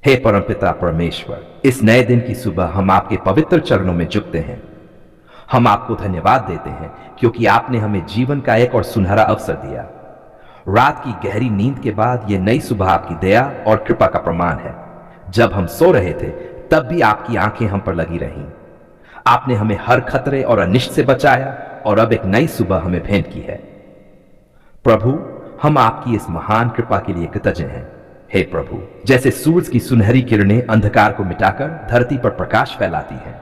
हे परमपिता परमेश्वर, इस नए दिन की सुबह हम आपके पवित्र चरणों में झुकते हैं। हम आपको धन्यवाद देते हैं क्योंकि आपने हमें जीवन का एक और सुनहरा अवसर दिया। रात की गहरी नींद के बाद यह नई सुबह आपकी दया और कृपा का प्रमाण है। जब हम सो रहे थे तब भी आपकी आंखें हम पर लगी रहीं। आपने हमें हर खतरे और अनिष्ट से बचाया और अब एक नई सुबह हमें भेंट की है। प्रभु, हम आपकी इस महान कृपा के लिए कृतज्ञ हैं। हे प्रभु, जैसे सूरज की सुनहरी किरणें अंधकार को मिटाकर धरती पर प्रकाश फैलाती हैं,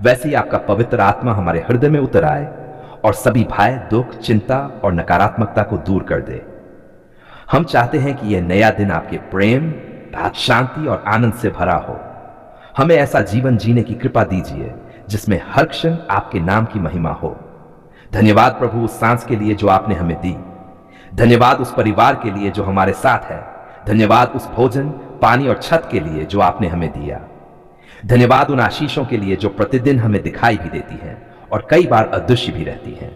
वैसे ही आपका पवित्र आत्मा हमारे हृदय में उतर आए और सभी भय, दुख, चिंता और नकारात्मकता को दूर कर दे। हम चाहते हैं कि यह नया दिन आपके प्रेम, शांति और आनंद से भरा हो। हमें ऐसा जीवन जीने की कृपा दीजिए जिसमें हर क्षण आपके नाम की महिमा हो। धन्यवाद प्रभु उस सांस के लिए जो आपने हमें दी। धन्यवाद उस परिवार के लिए जो हमारे साथ है। धन्यवाद उस भोजन, पानी और छत के लिए जो आपने हमें दिया। धन्यवाद उन आशीषों के लिए जो प्रतिदिन हमें दिखाई भी देती हैं और कई बार अदृश्य भी रहती हैं।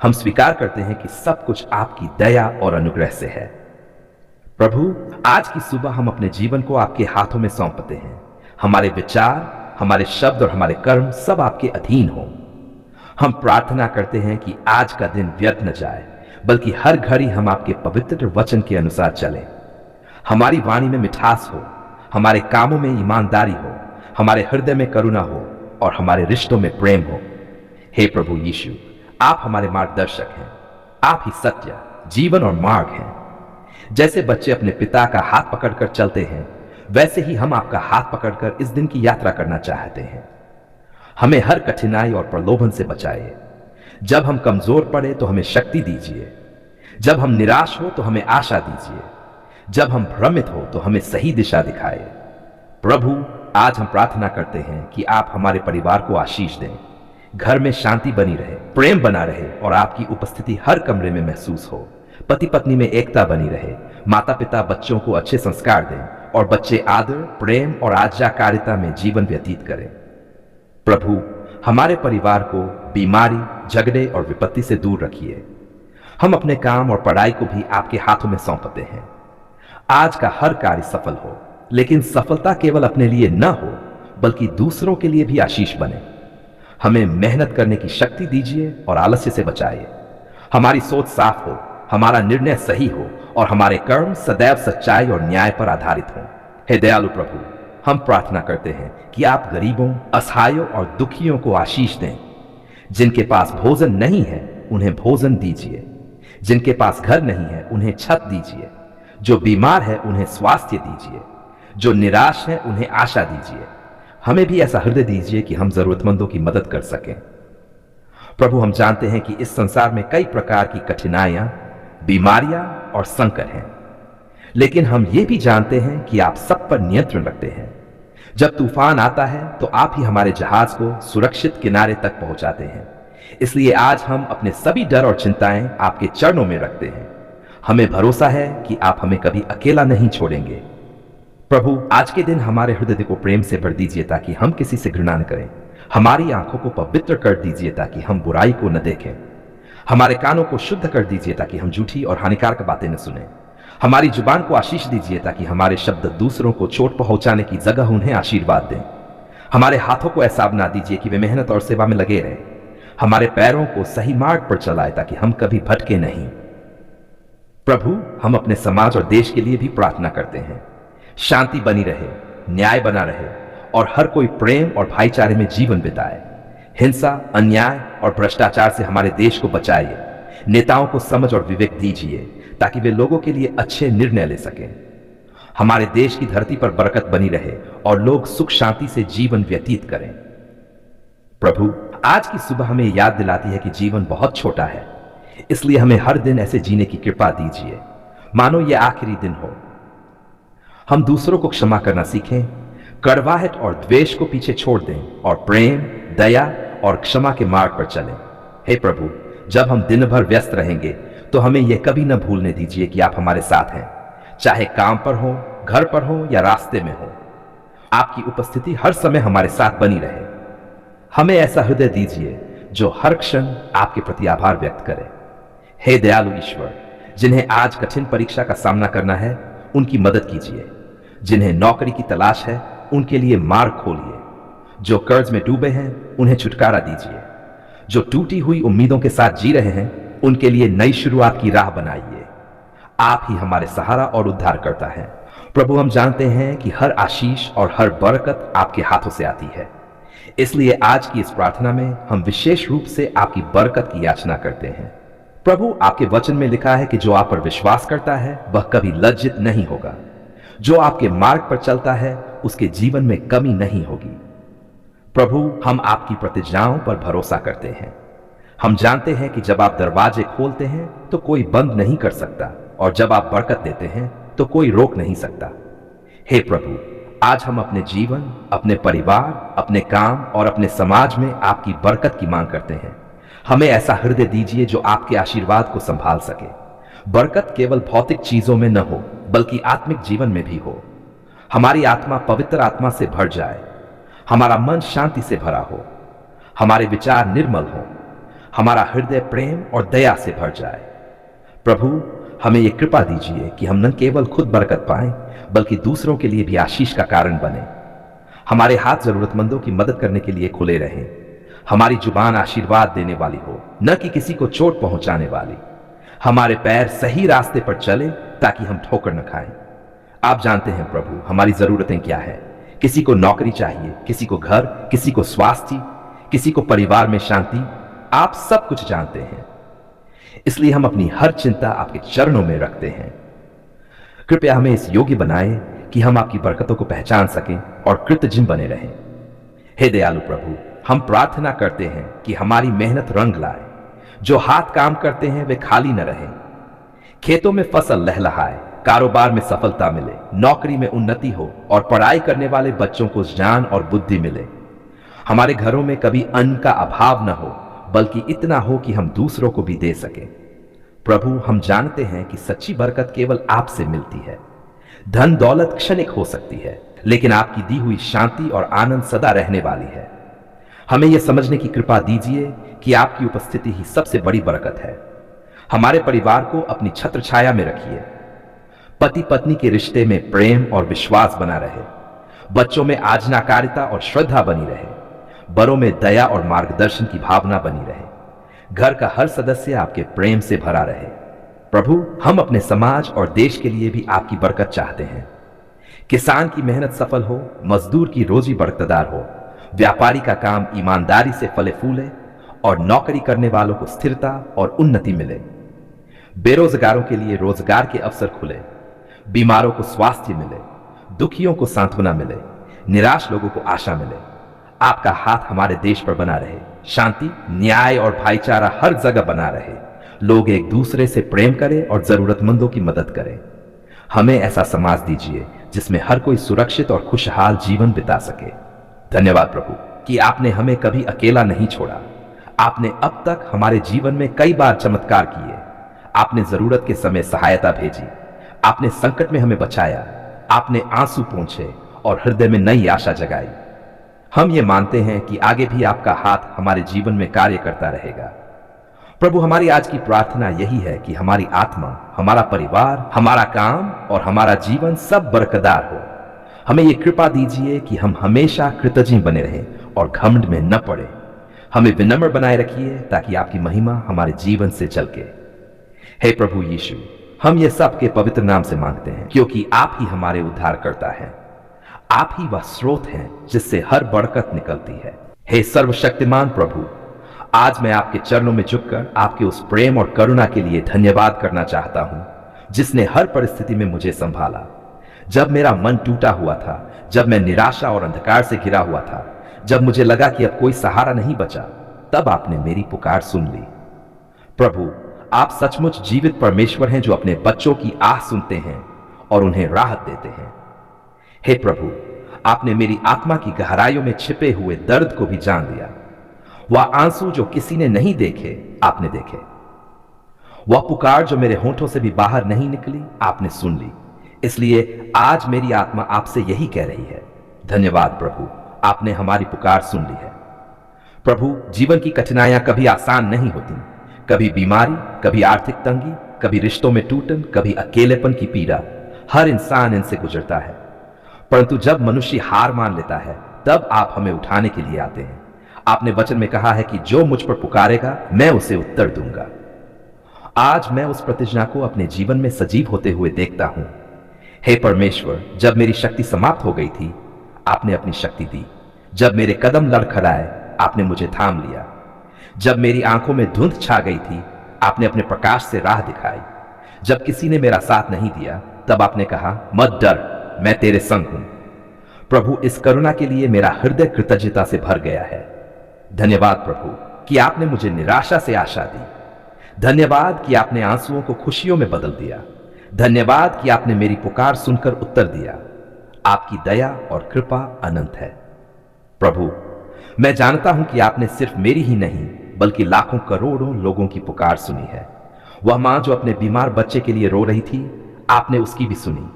हम स्वीकार करते हैं कि सब कुछ आपकी दया और अनुग्रह से है। प्रभु, आज की सुबह हम अपने जीवन को आपके हाथों में सौंपते हैं। हमारे विचार, हमारे शब्द और हमारे कर्म सब आपके अधीन हो। हम प्रार्थना करते हैं कि आज का दिन व्यर्थ न जाए, बल्कि हर घड़ी हम आपके पवित्र वचन के अनुसार चलें। हमारी वाणी में मिठास हो, हमारे कामों में ईमानदारी हो, हमारे हृदय में करुणा हो और हमारे रिश्तों में प्रेम हो। हे प्रभु यीशु, आप हमारे मार्गदर्शक हैं। आप ही सत्य, जीवन और मार्ग हैं। जैसे बच्चे अपने पिता का हाथ पकड़कर चलते हैं, वैसे ही हम आपका हाथ पकड़कर इस दिन की यात्रा करना चाहते हैं। हमें हर कठिनाई और प्रलोभन से बचाइए। जब हम कमजोर पड़े तो हमें शक्ति दीजिए। जब हम निराश हो तो हमें आशा दीजिए। जब हम भ्रमित हो तो हमें सही दिशा दिखाए। प्रभु, आज हम प्रार्थना करते हैं कि आप हमारे परिवार को आशीष दें। घर में शांति बनी रहे, प्रेम बना रहे और आपकी उपस्थिति हर कमरे में महसूस हो। पति पत्नी में एकता बनी रहे। माता पिता बच्चों को अच्छे संस्कार दें और बच्चे आदर, प्रेम और आज्ञाकारिता में जीवन व्यतीत करें। प्रभु, हमारे परिवार को बीमारी, झगड़े और विपत्ति से दूर रखिए। हम अपने काम और पढ़ाई को भी आपके हाथों में सौंपते हैं। आज का हर कार्य सफल हो, लेकिन सफलता केवल अपने लिए न हो, बल्कि दूसरों के लिए भी आशीष बने। हमें मेहनत करने की शक्ति दीजिए और आलस्य से बचाइए। हमारी सोच साफ हो, हमारा निर्णय सही हो और हमारे कर्म सदैव सच्चाई और न्याय पर आधारित हों। हे दयालु प्रभु, हम प्रार्थना करते हैं कि आप गरीबों, असहायों और दुखियों को आशीष दें। जिनके पास भोजन नहीं है उन्हें भोजन दीजिए। जिनके पास घर नहीं है उन्हें छत दीजिए। जो बीमार है उन्हें स्वास्थ्य दीजिए। जो निराश है उन्हें आशा दीजिए। हमें भी ऐसा हृदय दीजिए कि हम जरूरतमंदों की मदद कर सकें। प्रभु, हम जानते हैं कि इस संसार में कई प्रकार की कठिनाइयां, बीमारियां और संकट हैं, लेकिन हम ये भी जानते हैं कि आप सब पर नियंत्रण रखते हैं। जब तूफान आता है तो आप ही हमारे जहाज को सुरक्षित किनारे तक पहुंचाते हैं। इसलिए आज हम अपने सभी डर और चिंताएं आपके चरणों में रखते हैं। हमें भरोसा है कि आप हमें कभी अकेला नहीं छोड़ेंगे। प्रभु, आज के दिन हमारे हृदय को प्रेम से भर दीजिए ताकि हम किसी से घृणा न करें। हमारी आंखों को पवित्र कर दीजिए ताकि हम बुराई को न देखें। हमारे कानों को शुद्ध कर दीजिए ताकि हम झूठी और हानिकारक बातें न सुने। हमारी जुबान को आशीष दीजिए ताकि हमारे शब्द दूसरों को चोट पहुंचाने की जगह उन्हें आशीर्वाद दें। हमारे हाथों को ऐसा बना दीजिए कि वे मेहनत और सेवा में लगे रहें। हमारे पैरों को सही मार्ग पर चलाए ताकि हम कभी भटके नहीं। प्रभु, हम अपने समाज और देश के लिए भी प्रार्थना करते हैं। शांति बनी रहे, न्याय बना रहे और हर कोई प्रेम और भाईचारे में जीवन बिताए। हिंसा, अन्याय और भ्रष्टाचार से हमारे देश को बचाइए। नेताओं को समझ और विवेक दीजिए ताकि वे लोगों के लिए अच्छे निर्णय ले सकें। हमारे देश की धरती पर बरकत बनी रहे और लोग सुख शांति से जीवन व्यतीत करें। प्रभु, आज की सुबह हमें याद दिलाती है कि जीवन बहुत छोटा है, इसलिए हमें हर दिन ऐसे जीने की कृपा दीजिए मानो ये आखिरी दिन हो। हम दूसरों को क्षमा करना सीखें, कड़वाहट और द्वेष को पीछे छोड़ दें और प्रेम, दया और क्षमा के मार्ग पर चलें। हे प्रभु, जब हम दिन भर व्यस्त रहेंगे तो हमें यह कभी न भूलने दीजिए कि आप हमारे साथ हैं, चाहे काम पर हो, घर पर हो या रास्ते में हो। आपकी उपस्थिति हर समय हमारे साथ बनी रहे। हमें ऐसा हृदय दीजिए जो हर क्षण आपके प्रति आभार व्यक्त करे। हे दयालु ईश्वर, जिन्हें आज कठिन परीक्षा का सामना करना है, उनकी मदद कीजिए। जिन्हें नौकरी की तलाश है उनके लिए मार्ग खोलिए। जो कर्ज में डूबे हैं उन्हें छुटकारा दीजिए। जो टूटी हुई उम्मीदों के साथ जी रहे हैं उनके लिए नई शुरुआत की राह बनाइए। आप ही हमारे सहारा और उद्धार करता है। प्रभु, हम जानते हैं कि हर आशीष और हर बरकत आपके हाथों से आती है। इसलिए आज की इस प्रार्थना में हम विशेष रूप से आपकी बरकत की याचना करते हैं। प्रभु, आपके वचन में लिखा है कि जो आप पर विश्वास करता है वह कभी लज्जित नहीं होगा। जो आपके मार्ग पर चलता है उसके जीवन में कमी नहीं होगी। प्रभु, हम आपकी प्रतिज्ञाओं पर भरोसा करते हैं। हम जानते हैं कि जब आप दरवाजे खोलते हैं तो कोई बंद नहीं कर सकता, और जब आप बरकत देते हैं तो कोई रोक नहीं सकता। हे प्रभु, आज हम अपने जीवन, अपने परिवार, अपने काम और अपने समाज में आपकी बरकत की मांग करते हैं। हमें ऐसा हृदय दीजिए जो आपके आशीर्वाद को संभाल सके। बरकत केवल भौतिक चीजों में न हो बल्कि आत्मिक जीवन में भी हो। हमारी आत्मा पवित्र आत्मा से भर जाए, हमारा मन शांति से भरा हो, हमारे विचार निर्मल हो, हमारा हृदय प्रेम और दया से भर जाए। प्रभु, हमें यह कृपा दीजिए कि हम न केवल खुद बरकत पाएं बल्कि दूसरों के लिए भी आशीष का कारण बने। हमारे हाथ जरूरतमंदों की मदद करने के लिए खुले रहें। हमारी जुबान आशीर्वाद देने वाली हो, न कि किसी को चोट पहुंचाने वाली। हमारे पैर सही रास्ते पर चले ताकि हम ठोकर न खाएं। आप जानते हैं प्रभु हमारी जरूरतें क्या है। किसी को नौकरी चाहिए, किसी को घर, किसी को स्वास्थ्य, किसी को परिवार में शांति। आप सब कुछ जानते हैं, इसलिए हम अपनी हर चिंता आपके चरणों में रखते हैं। कृपया हमें इस योग्य बनाए कि हम आपकी बरकतों को पहचान सकें और कृतज्ञ बने रहें। हे दयालु प्रभु, हम प्रार्थना करते हैं कि हमारी मेहनत रंग लाए। जो हाथ काम करते हैं वे खाली न रहें। खेतों में फसल लहलहाए, कारोबार में सफलता मिले, नौकरी में उन्नति हो और पढ़ाई करने वाले बच्चों को ज्ञान और बुद्धि मिले। हमारे घरों में कभी अन्न का अभाव न हो बल्कि इतना हो कि हम दूसरों को भी दे सकें। प्रभु, हम जानते हैं कि सच्ची बरकत केवल आपसे मिलती है। धन दौलत क्षणिक हो सकती है, लेकिन आपकी दी हुई शांति और आनंद सदा रहने वाली है। हमें यह समझने की कृपा दीजिए कि आपकी उपस्थिति ही सबसे बड़ी बरकत है। हमारे परिवार को अपनी छत्र छाया में रखिए। पति पत्नी के रिश्ते में प्रेम और विश्वास बना रहे। बच्चों में आज्ञाकारिता और श्रद्धा बनी रहे। बड़ों में दया और मार्गदर्शन की भावना बनी रहे। घर का हर सदस्य आपके प्रेम से भरा रहे। प्रभु, हम अपने समाज और देश के लिए भी आपकी बरकत चाहते हैं। किसान की मेहनत सफल हो, मजदूर की रोजी बरकरार हो, व्यापारी का काम ईमानदारी से फले फूले और नौकरी करने वालों को स्थिरता और उन्नति मिले। बेरोजगारों के लिए रोजगार के अवसर खुले, बीमारों को स्वास्थ्य मिले, दुखियों को सांत्वना मिले, निराश लोगों को आशा मिले। आपका हाथ हमारे देश पर बना रहे। शांति, न्याय और भाईचारा हर जगह बना रहे। लोग एक दूसरे से प्रेम करें और जरूरतमंदों की मदद करें। हमें ऐसा समाज दीजिए जिसमें हर कोई सुरक्षित और खुशहाल जीवन बिता सके। धन्यवाद प्रभु कि आपने हमें कभी अकेला नहीं छोड़ा। आपने अब तक हमारे जीवन में कई बार चमत्कार किए। आपने जरूरत के समय सहायता भेजी। आपने संकट में हमें बचाया। आपने आंसू पोंछे और हृदय में नई आशा जगाई। हम ये मानते हैं कि आगे भी आपका हाथ हमारे जीवन में कार्य करता रहेगा। प्रभु, हमारी आज की प्रार्थना यही है कि हमारी आत्मा, हमारा परिवार, हमारा काम और हमारा जीवन सब बरकरार हो। हमें ये कृपा दीजिए कि हम हमेशा कृतज्ञ बने रहें और घमंड में न पड़े। हमें विनम्र बनाए रखिए ताकि आपकी महिमा हमारे जीवन से झलके। हे प्रभु यीशु, हम ये सब के पवित्र नाम से मांगते हैं क्योंकि आप ही हमारे उद्धार करता है। आप ही वह स्रोत हैं जिससे हर बरकत निकलती है। हे सर्वशक्तिमान प्रभु, आज मैं आपके चरणों में झुककर आपके उस प्रेम और करुणा के लिए धन्यवाद करना चाहता हूं जिसने हर परिस्थिति में मुझे संभाला। जब मेरा मन टूटा हुआ था, जब मैं निराशा और अंधकार से घिरा हुआ था, जब मुझे लगा कि अब कोई सहारा नहीं बचा, तब आपने मेरी पुकार सुन ली। प्रभु, आप सचमुच जीवित परमेश्वर हैं जो अपने बच्चों की आह सुनते हैं और उन्हें राहत देते हैं। हे प्रभु, आपने मेरी आत्मा की गहराइयों में छिपे हुए दर्द को भी जान लिया। वह आंसू जो किसी ने नहीं देखे, आपने देखे। वह पुकार जो मेरे होठों से भी बाहर नहीं निकली, आपने सुन ली। इसलिए आज मेरी आत्मा आपसे यही कह रही है, धन्यवाद प्रभु, आपने हमारी पुकार सुन ली है। प्रभु, जीवन की कठिनाइयां कभी आसान नहीं होती। कभी बीमारी, कभी आर्थिक तंगी, कभी रिश्तों में टूटन, कभी अकेलेपन की पीड़ा। हर इंसान इनसे गुजरता है। परंतु जब मनुष्य हार मान लेता है तब आप हमें उठाने के लिए आते हैं। आपने वचन में कहा है कि जो मुझ पर पुकारेगा मैं उसे उत्तर दूंगा। आज मैं उस प्रतिज्ञा को अपने जीवन में सजीव होते हुए देखता हूं। हे परमेश्वर, जब मेरी शक्ति समाप्त हो गई थी आपने अपनी शक्ति दी। जब मेरे कदम लड़खड़ाए आपने मुझे थाम लिया। जब मेरी आंखों में धुंध छा गई थी आपने अपने प्रकाश से राह दिखाई। जब किसी ने मेरा साथ नहीं दिया तब आपने कहा, मत डर, मैं तेरे संग हूं। प्रभु, इस करुणा के लिए मेरा हृदय कृतज्ञता से भर गया है। धन्यवाद प्रभु कि आपने मुझे निराशा से आशा दी। धन्यवाद कि आपने आंसुओं को खुशियों में बदल दिया। धन्यवाद कि आपने मेरी पुकार सुनकर उत्तर दिया। आपकी दया और कृपा अनंत है। प्रभु, मैं जानता हूं कि आपने सिर्फ मेरी ही नहीं बल्कि लाखों करोड़ों लोगों की पुकार सुनी है। वह मां जो अपने बीमार बच्चे के लिए रो रही थी आपने उसकी भी सुनी।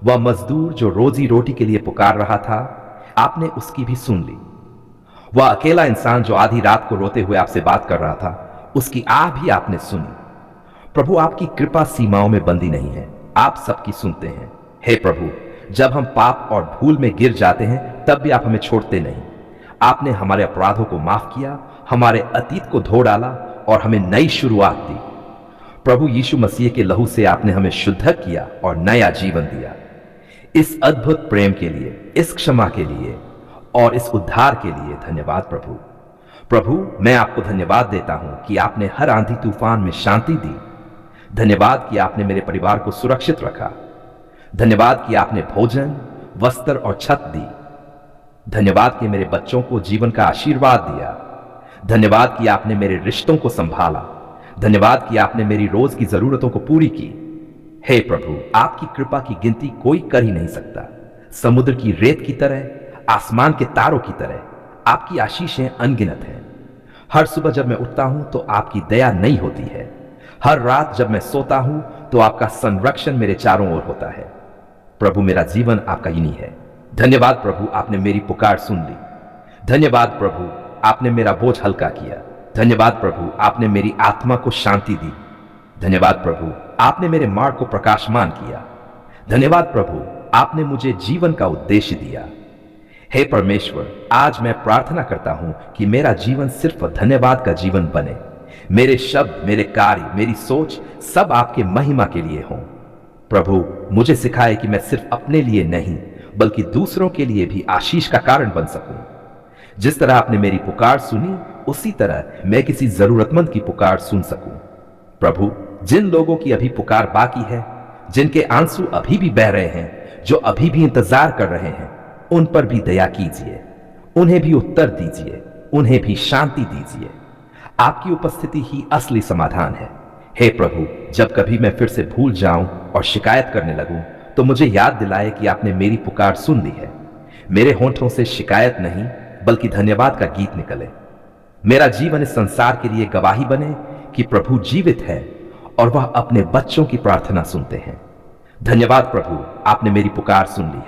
वह मजदूर जो रोजी रोटी के लिए पुकार रहा था आपने उसकी भी सुन ली। वह अकेला इंसान जो आधी रात को रोते हुए आपसे बात कर रहा था उसकी आह भी आपने सुनी। प्रभु, आपकी कृपा सीमाओं में बंदी नहीं है, आप सबकी सुनते हैं। हे प्रभु, जब हम पाप और भूल में गिर जाते हैं तब भी आप हमें छोड़ते नहीं। आपने हमारे अपराधों को माफ किया, हमारे अतीत को धो डाला और हमें नई शुरुआत दी। प्रभु यीशु मसीह के लहू से आपने हमें शुद्ध किया और नया जीवन दिया। इस अद्भुत प्रेम के लिए, इस क्षमा के लिए और इस उद्धार के लिए धन्यवाद प्रभु। प्रभु, मैं आपको धन्यवाद देता हूं कि आपने हर आंधी तूफान में शांति दी। धन्यवाद कि आपने मेरे परिवार को सुरक्षित रखा। धन्यवाद कि आपने भोजन, वस्त्र और छत दी। धन्यवाद कि मेरे बच्चों को जीवन का आशीर्वाद दिया। धन्यवाद कि आपने मेरे रिश्तों को संभाला। धन्यवाद कि आपने मेरी रोज की जरूरतों को पूरी की। हे प्रभु, आपकी कृपा की गिनती कोई कर ही नहीं सकता। समुद्र की रेत की तरह, आसमान के तारों की तरह आपकी आशीषें अनगिनत हैं। हर सुबह जब मैं उठता हूं तो आपकी दया नई होती है। हर रात जब मैं सोता हूं तो आपका संरक्षण मेरे चारों ओर होता है। प्रभु, मेरा जीवन आपका ही नहीं है। धन्यवाद प्रभु, आपने मेरी पुकार सुन ली। धन्यवाद प्रभु, आपने मेरा बोझ हल्का किया। धन्यवाद प्रभु, आपने मेरी आत्मा को शांति दी। धन्यवाद प्रभु, आपने मेरे मार्ग को प्रकाशमान किया। धन्यवाद प्रभु, आपने मुझे जीवन का उद्देश्य दिया। हे परमेश्वर, आज मैं प्रार्थना करता हूं कि मेरा जीवन सिर्फ धन्यवाद का जीवन बने। मेरे शब्द, मेरे कार्य, मेरी सोच सब आपके महिमा के लिए हों। प्रभु, मुझे सिखाए कि मैं सिर्फ अपने लिए नहीं बल्कि दूसरों के लिए भी आशीष का कारण बन सकूं। जिस तरह आपने मेरी पुकार सुनी उसी तरह मैं किसी जरूरतमंद की पुकार सुन सकूं। प्रभु, जिन लोगों की अभी पुकार बाकी है, जिनके आंसू अभी भी बह रहे हैं, जो अभी भी इंतजार कर रहे हैं, उन पर भी दया कीजिए। उन्हें भी उत्तर दीजिए, उन्हें भी शांति दीजिए। आपकी उपस्थिति ही असली समाधान है। हे प्रभु, जब कभी मैं फिर से भूल जाऊं और शिकायत करने लगूं तो मुझे याद दिलाए कि आपने मेरी पुकार सुन ली है। मेरे होंठों से शिकायत नहीं बल्कि धन्यवाद का गीत निकले। मेरा जीवन इस संसार के लिए गवाही बने कि प्रभु जीवित है और वह अपने बच्चों की प्रार्थना सुनते हैं। धन्यवाद प्रभु, आपने मेरी पुकार सुन ली है।